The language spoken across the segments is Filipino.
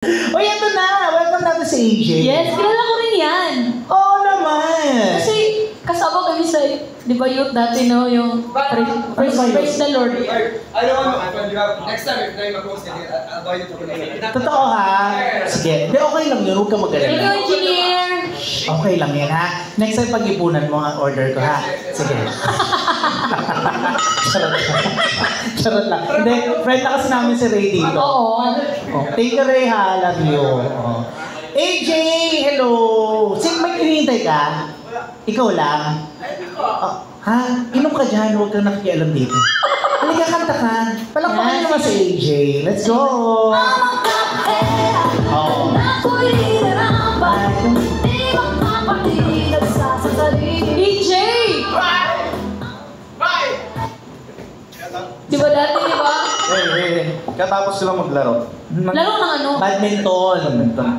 Uy, ito na! Welcome natin si AJ. Yes, kilala ko rin yan. Oo naman! Kasi kasama kami sa, di ba youth dati, no? Yung praise the Lord. Next time, if tayo mag-post, I'll buy you to Totoo ha? Sige. Hindi, okay lang yun. Huwag ka Thank you, mag-alala. engineer. Okay lang yan ha. Next time pag-ipunan mo ang order ko ha. Sige. Charot lang. Hindi, friend na kasi namin si Ray dito. Oo. Oh, take a Ray ha. Love you. Oh. AJ, hello! Sige, may hinihintay ka? Ikaw lang? Oh, ha? Inom ka dyan, huwag kang nakikialam dito. Halika, kanta ka. Palakpakan naman si AJ. Let's go! Oh. AJ! Di ba dati, di ba? Katapos sila maglaro. Laro ng ano? Badminton.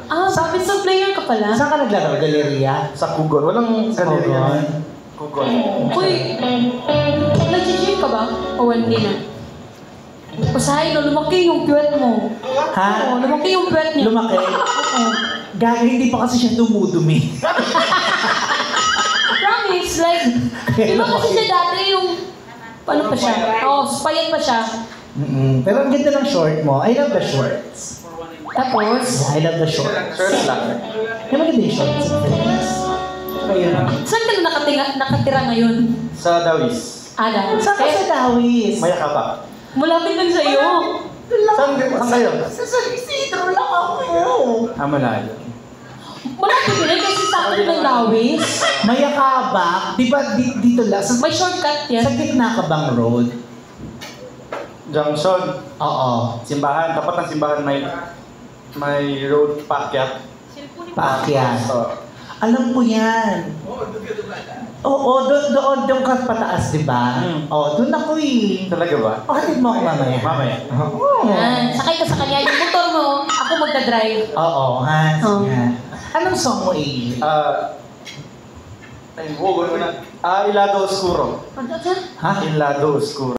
Ah, badminton player ka pala. Saan ka naglaro? Galeria? Sa Kugon. Walang galeria. Kugon. Uy, nag-gym ka ba? O hindi na? Usahay, no, lumaki yung puwet mo. Ha? Oo, lumaki yung puwet niya. Lumaki? Oo. Gaga, hindi pa kasi siya dumudumi. Promise, like, di ba kasi siya dati yung, paano pa siya? Oo, payat pa siya. Pero ang ganda ng short mo. I love the shorts. Tapos, I love the shorts. Shirts lang. Yung maganda yung shorts. Ayun. saan ka na nakatira ngayon? Sa Dawis. Ada. Saan ka sa Dawis? Mayakapa. Malapit lang sa'yo. Saan kayo? Sa San Isidro lang ako. Malayo. Malapit din kasi sa akin ng Lawis. Mayakabak. Di ba dito lang? Sa, May shortcut yan. sa gitna ka bang road? Junction. Oo. Simbahan. Tapat ng simbahan may road paakyat. Paakyat. So, Alam ko yan. Oo, doon ka pataas, di ba? Oo, doon ako eh. talaga ba? O, hatid mo ako mamaya. Mamaya. Oo. Yan. Sakay ka sa kanya. Yung motor mo, ako magdadrive. Oo, ha. Oo. Yan. Anong song mo, AJ? Ay, huwag mo na. Ilado Oscuro. Ano ka? Ha? Ilado Oscuro.